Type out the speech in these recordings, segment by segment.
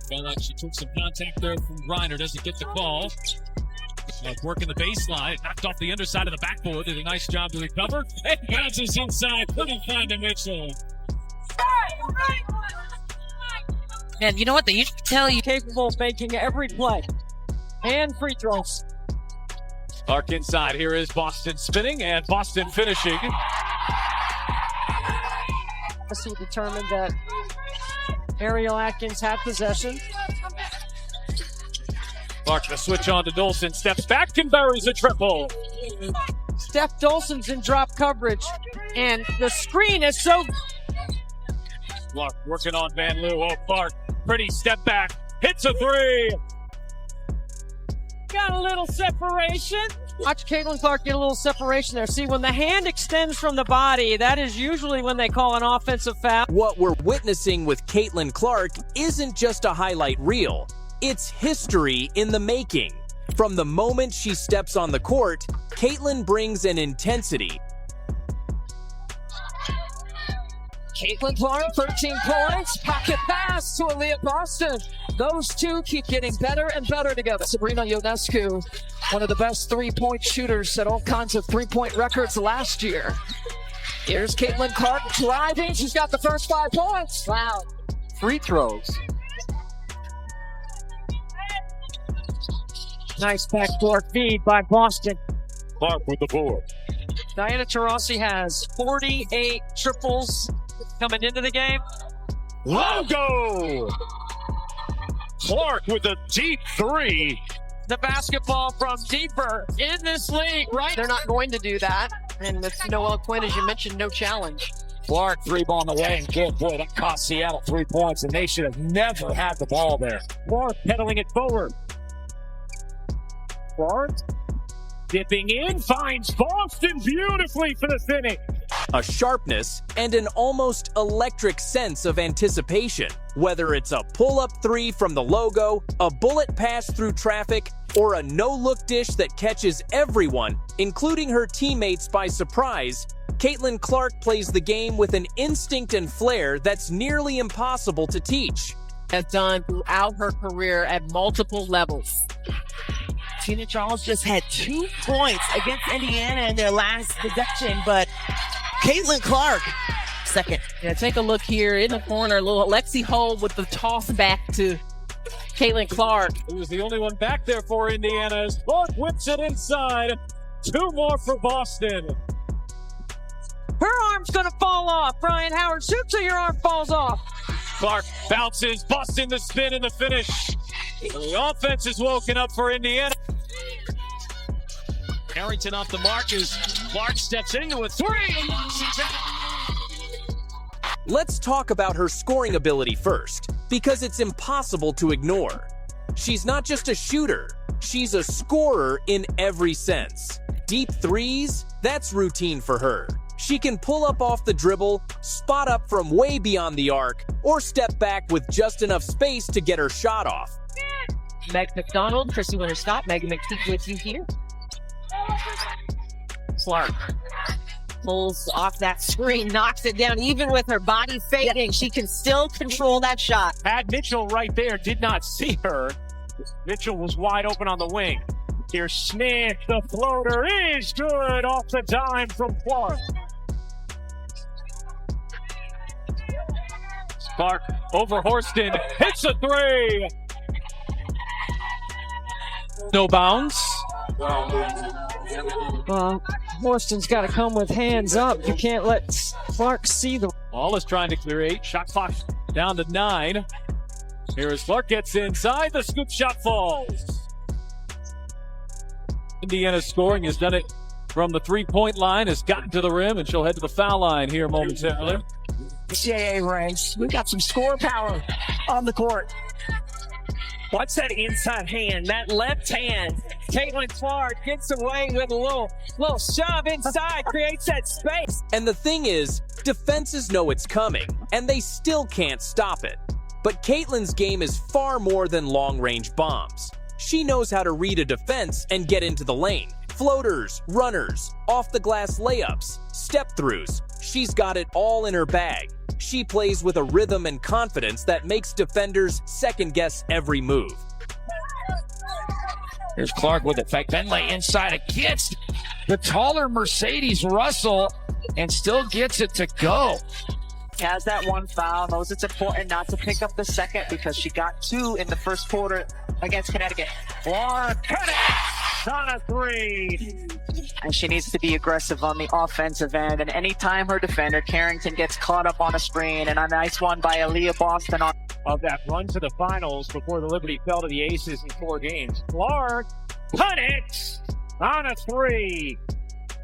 Felt like she took some contact there from Reiner. Doesn't get the call. Working the baseline. Knocked off the underside of the backboard. Did a nice job to recover. And bounces inside. Couldn't find a Mitchell. Man, you know what? They used to tell you. Capable of making every play. And free throws. Clark inside. Here is Boston spinning and Boston finishing. He determined that Ariel Atkins had possession. Clark, the switch on to Dolson. Steps back and buries a triple. Steph Dolson's in drop coverage. And the screen is so... Clark working on Van Loo. Oh, Clark, pretty step back. Hits a three. Got a little separation. Watch Caitlin Clark get a little separation there. See, when the hand extends from the body, that is usually when they call an offensive foul. What we're witnessing with Caitlin Clark isn't just a highlight reel. It's history in the making. From the moment she steps on the court, Caitlin brings an intensity. Caitlin Clark, 13 points, pocket pass to Aaliyah Boston. Those two keep getting better and better together. Sabrina Ionescu, one of the best three-point shooters, set all kinds of three-point records last year. Here's Caitlin Clark driving. She's got the first 5 points. Wow. Free throws. Nice backdoor feed by Boston. Clark with the board. Diana Taurasi has 48 triples coming into the game. Logo! Clark with a deep three. The basketball from deeper in this league, right? They're not going to do that. And with Noelle Quinn, as you mentioned, no challenge. Clark, three ball on the way, and good. Boy, that cost Seattle 3 points, and they should have never had the ball there. Clark pedaling it forward. Clark dipping in, finds Boston beautifully for the finish. A sharpness and an almost electric sense of anticipation. Whether it's a pull-up three from the logo, a bullet pass through traffic, or a no-look dish that catches everyone, including her teammates, by surprise, Caitlin Clark plays the game with an instinct and flair that's nearly impossible to teach. Has done throughout her career at multiple levels. Tina Charles just had 2 points against Indiana in their last possession, but Caitlin Clark, second. Yeah, take a look here in the corner, little Lexi Hole with the toss back to Caitlin Clark. Who was the only one back there for Indiana as Clark whips it inside. 2 more for Boston. Her arm's going to fall off. Brian Howard shoots, so your arm falls off. Clark bounces, Boston the spin and the finish. The offense is woken up for Indiana. Harrington off the mark as Clark steps into a three. Let's talk about her scoring ability first, because it's impossible to ignore. She's not just a shooter, she's a scorer in every sense. Deep threes, that's routine for her. She can pull up off the dribble, spot up from way beyond the arc, or step back with just enough space to get her shot off. Meg McDonald, Chrissy Winter-Scott, Megan McTeague with you here. Clark pulls off that screen, knocks it down. Even with her body fading, she can still control that shot. Had Mitchell right there, did not see her. Mitchell was wide open on the wing. Here's Smith, the floater is good off the dime from Clark. Clark over Horston, hits a three. No bounds. Well, Horston's got to come with hands up. You can't let Clark see the... Ball is trying to clear 8. Shot clock down to 9. Here as Clark gets inside, the scoop shot falls. Indiana's scoring has done it from the three-point line, has gotten to the rim, and she'll head to the foul line here momentarily. NCAA ranks. We've got some score power on the court. Watch that inside hand, that left hand. Caitlin Clark gets away with a little shove inside, creates that space. And the thing is, defenses know it's coming, and they still can't stop it. But Caitlin's game is far more than long-range bombs. She knows how to read a defense and get into the lane. Floaters, runners, off-the-glass layups, step-throughs. She's got it all in her bag. She plays with a rhythm and confidence that makes defenders second-guess every move. Here's Clark with it. Finlay inside against the taller Mercedes Russell and still gets it to go. Has that one foul. Knows it's important not to pick up the second because she got 2 in the first quarter against Connecticut. Clark connects on a 3. And she needs to be aggressive on the offensive end. And anytime her defender, Carrington, gets caught up on a screen, and a nice one by Aaliyah Boston on Of that run to the finals before the Liberty fell to the Aces in 4 games. Clark connects on a 3.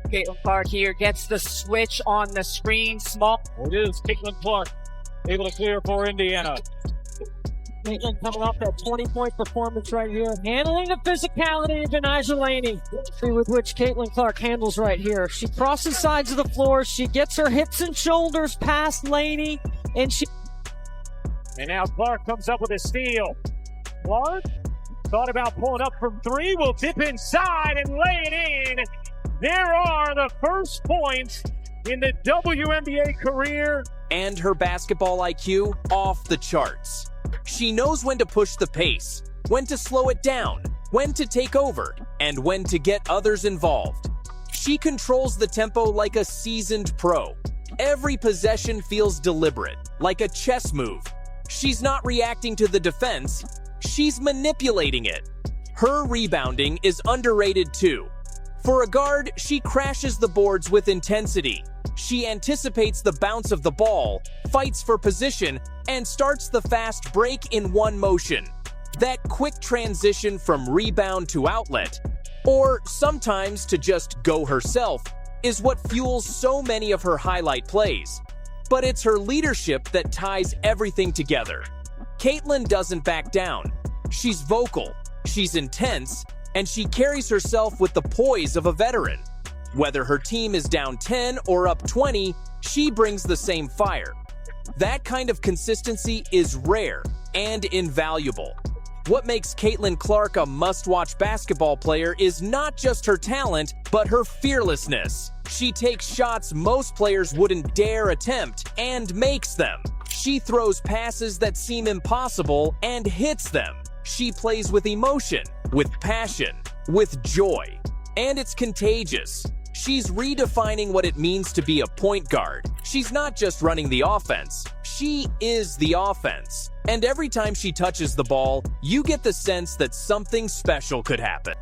Caitlin Clark here gets the switch on the screen. Small. It is Caitlin Clark able to clear for Indiana. Caitlin coming off that 20-point performance right here. Handling the physicality of Denija Laney, with which Caitlin Clark handles right here. She crosses sides of the floor. She gets her hips and shoulders past Laney, and she... And now Clark comes up with a steal. Clark thought about pulling up from 3, will dip inside and lay it in. There are the first points in the WNBA career. And her basketball IQ off the charts. She knows when to push the pace, when to slow it down, when to take over, and when to get others involved. She controls the tempo like a seasoned pro. Every possession feels deliberate, like a chess move. She's not reacting to the defense, she's manipulating it. Her rebounding is underrated too. For a guard, she crashes the boards with intensity. She anticipates the bounce of the ball, fights for position, and starts the fast break in one motion. That quick transition from rebound to outlet, or sometimes to just go herself, is what fuels so many of her highlight plays. But it's her leadership that ties everything together. Caitlin doesn't back down. She's vocal, she's intense, and she carries herself with the poise of a veteran. Whether her team is down 10 or up 20, she brings the same fire. That kind of consistency is rare and invaluable. What makes Caitlin Clark a must-watch basketball player is not just her talent, but her fearlessness. She takes shots most players wouldn't dare attempt and makes them. She throws passes that seem impossible and hits them. She plays with emotion, with passion, with joy. And it's contagious. She's redefining what it means to be a point guard. She's not just running the offense, she is the offense. And every time she touches the ball, you get the sense that something special could happen.